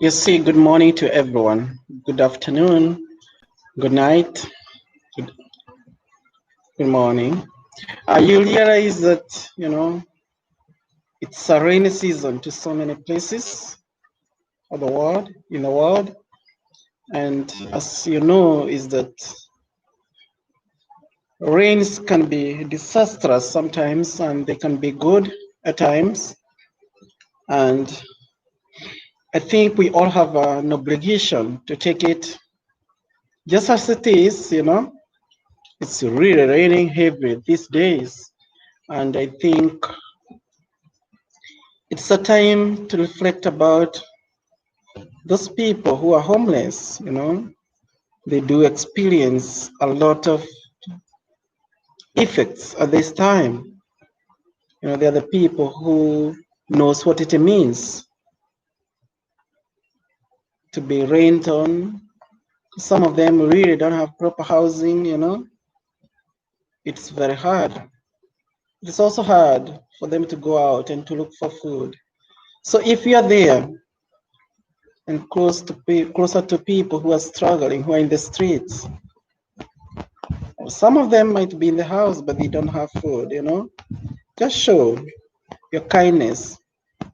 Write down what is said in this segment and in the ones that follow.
You see, good morning to everyone. Good afternoon, good night, good, good morning. You realize that, it's a rainy season to so many places of the world, in the world. And as you know, is that rains can be disastrous sometimes and they can be good at times. And I think we all have an obligation to take it just as it is. It's really raining heavy these days. And I think it's a time to reflect about those people who are homeless. They do experience a lot of effects at this time. They're the people who knows what it means to be rained on. Some of them really don't have proper housing. It's very hard. It's also hard for them to go out and to look for food. So if you are there and closer to people who are struggling, who are in the streets, some of them might be in the house, but they don't have food. Just show your kindness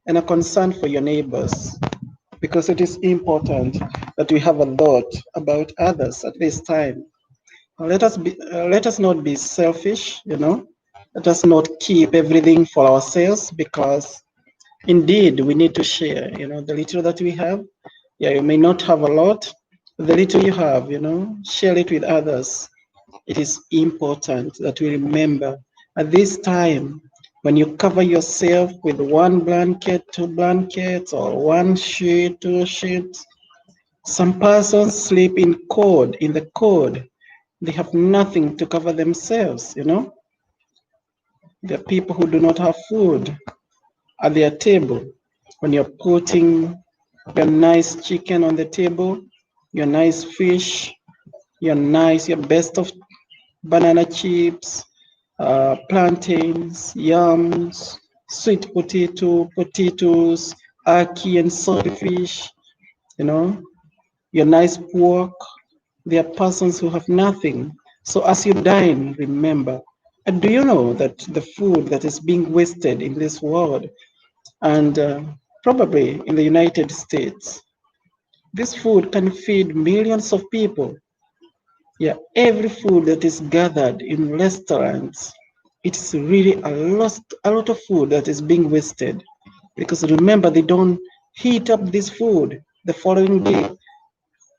and a concern for your neighbors because it is important that we have a thought about others at this time. Let us not be selfish. Let us not keep everything for ourselves because indeed we need to share, the little that we have. Yeah, you may not have a lot, but the little you have, share it with others. It is important that we remember at this time when you cover yourself with one blanket, two blankets, or one sheet, two sheets, some persons sleep in the cold. They have nothing to cover themselves. There are people who do not have food at their table. When you're putting your nice chicken on the table, your nice fish, your best of banana chips, plantains, yams, sweet potatoes, ackee and saltfish, you know, your nice pork. There are persons who have nothing. So as you dine, remember, and do you know that the food that is being wasted in this world and probably in the United States, this food can feed millions of people. Yeah, every food that is gathered in restaurants, it's really a lot of food that is being wasted. Because remember, they don't heat up this food the following day.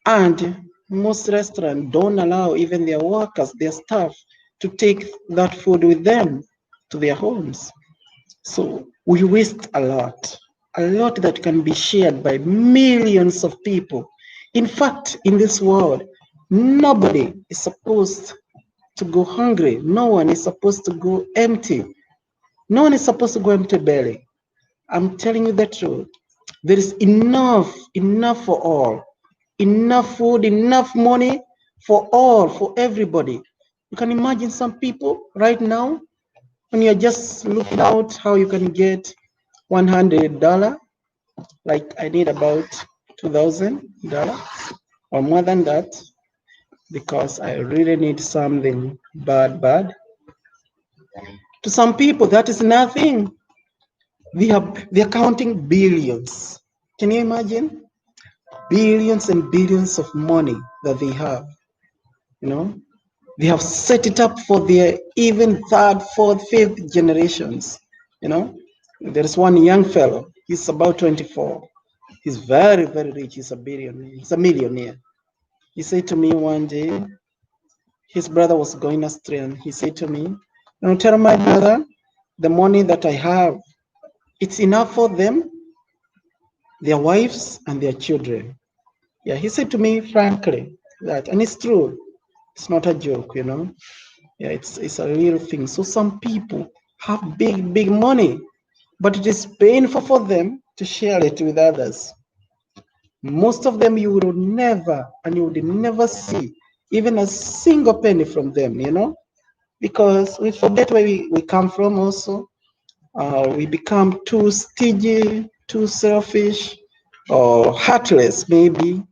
And most restaurants don't allow even their workers, their staff, to take that food with them to their homes. So we waste a lot that can be shared by millions of people. In fact, in this world, nobody is supposed to go hungry. No one is supposed to go empty. No one is supposed to go empty belly. I'm telling you the truth. There is enough for all. Enough food, enough money for all, for everybody. You can imagine some people right now when you're just looking out how you can get $100, like I need about $2,000 or more than that because I really need something bad. To some people, that is nothing. They're counting billions. Can you imagine? Billions and billions of money that they have. You know, they have set it up for their even third, fourth, fifth generations. You know, there is one young fellow. He's about 24. He's very, very rich. He's a billionaire. He's a millionaire. He said to me one day, his brother was going astray, and he said to me, tell my brother, the money that I have, it's enough for them, their wives, and their children. Yeah, he said to me frankly that, and it's true. It's not a joke. Yeah, it's a real thing. So some people have big money, but it is painful for them to share it with others. Most of them you would never see even a single penny from them, because we forget where we come from also. We become too stingy, too selfish, or heartless, maybe.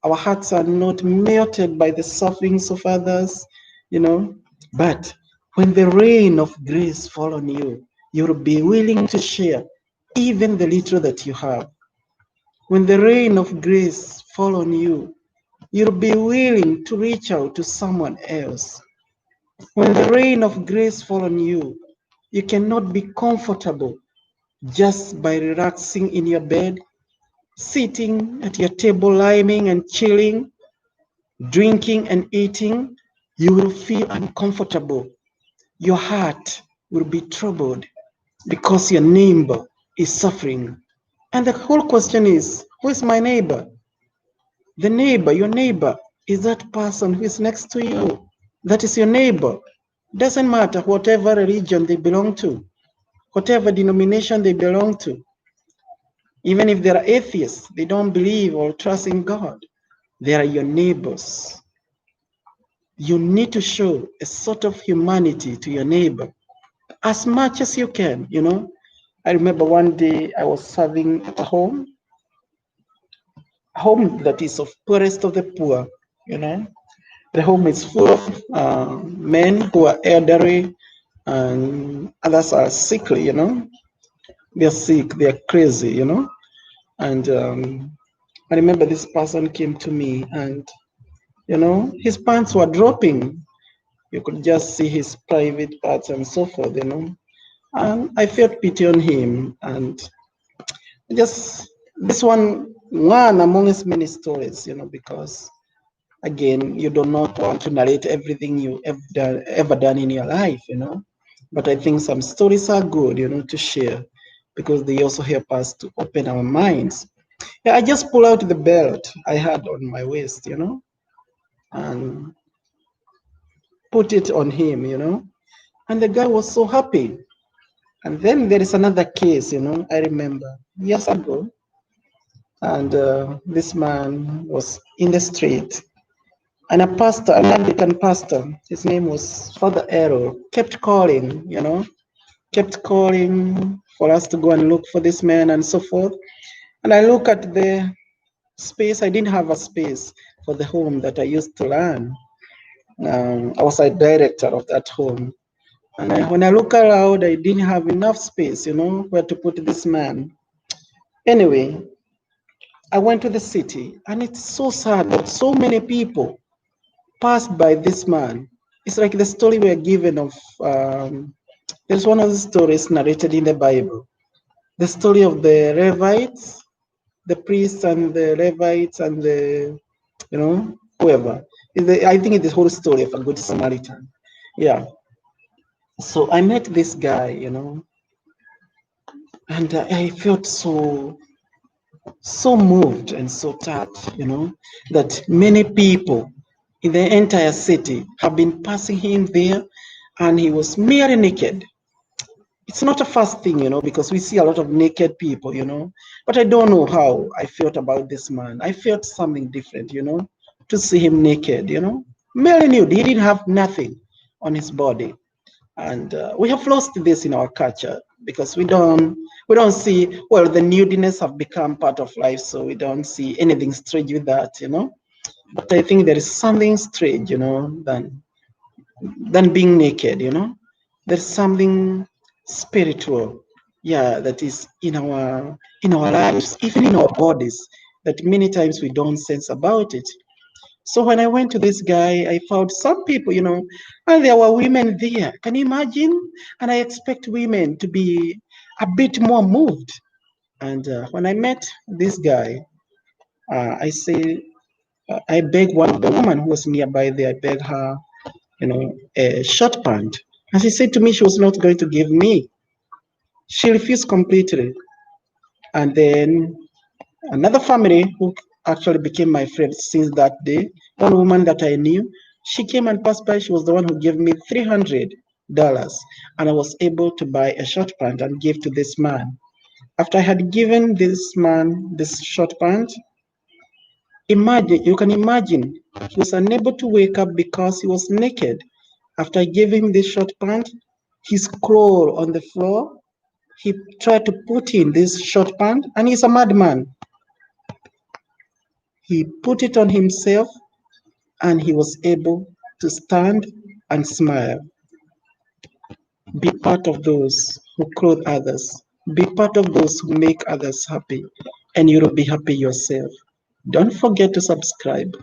Our hearts are not melted by the sufferings of others, you know. But when the rain of grace fall on you, you'll be willing to share even the little that you have. When the rain of grace fall on you, you'll be willing to reach out to someone else. When the rain of grace fall on you, you cannot be comfortable just by relaxing in your bed, sitting at your table, liming and chilling, drinking and eating. You will feel uncomfortable. Your heart will be troubled because your neighbor is suffering. And the whole question is, who is my neighbor? The neighbor, your neighbor, is that person who is next to you. That is your neighbor. Doesn't matter whatever religion they belong to, whatever denomination they belong to. Even if they are atheists, they don't believe or trust in God, they are your neighbors. You need to show a sort of humanity to your neighbor as much as you can, you know. I remember one day I was serving at a home that is of poorest of the poor, you know. The home is full of men who are elderly and others are sickly, you know. They're sick, they're crazy, you know. And I remember this person came to me and, you know, his pants were dropping. You could just see his private parts and so forth, you know. And I felt pity on him. And just this one amongst many stories, you know, because again, you do not want to narrate everything you ever done in your life, you know. But I think some stories are good, you know, to share because they also help us to open our minds. Yeah, I just pull out the belt I had on my waist, you know, and put it on him, you know. And the guy was so happy. And then there is another case, you know, I remember years ago. And this man was in the street. And a pastor, an Anglican pastor, his name was Father Errol, kept calling, you know, kept calling for us to go and look for this man and so forth. And I look at the space, I didn't have a space for the home that I used to learn. I was a director of that home. And when I look around, I didn't have enough space, you know, where to put this man. Anyway, I went to the city, and it's so sad that so many people passed by this man. It's like the story we're given of, there's one of the stories narrated in the Bible, the story of the Levites, the priests and the Levites and the, you know, whoever. I think it's the whole story of a good Samaritan. Yeah. So I met this guy, you know, and I felt so moved and so touched, you know, that many people in the entire city have been passing him there, and he was merely naked. It's not a fast thing, you know, because we see a lot of naked people, you know, but I don't know how I felt about this man. I felt something different, you know, to see him naked, you know, merely nude. He didn't have nothing on his body. And we have lost this in our culture because we don't see, well, the nudiness have become part of life, so we don't see anything strange with that, you know. But I think there is something strange, you know, than being naked, you know. There's something spiritual, yeah, that is in our lives, even in our bodies, that many times we don't sense about it. So when I went to this guy, I found some people, you know, and there were women there. Can you imagine? And I expect women to be a bit more moved. And when I met this guy, I say, I begged one of the woman who was nearby there, I begged her, you know, a short pant. And she said to me she was not going to give me. She refused completely. And then another family who actually became my friend since that day, one woman that I knew, she came and passed by. She was the one who gave me $300. And I was able to buy a short pant and give to this man. After I had given this man this short pant, you can imagine, he was unable to wake up because he was naked. After I gave him this short pant, he crawled on the floor. He tried to put in this short pant, and he's a madman. He put it on himself and he was able to stand and smile. Be part of those who clothe others. Be part of those who make others happy, and you will be happy yourself. Don't forget to subscribe.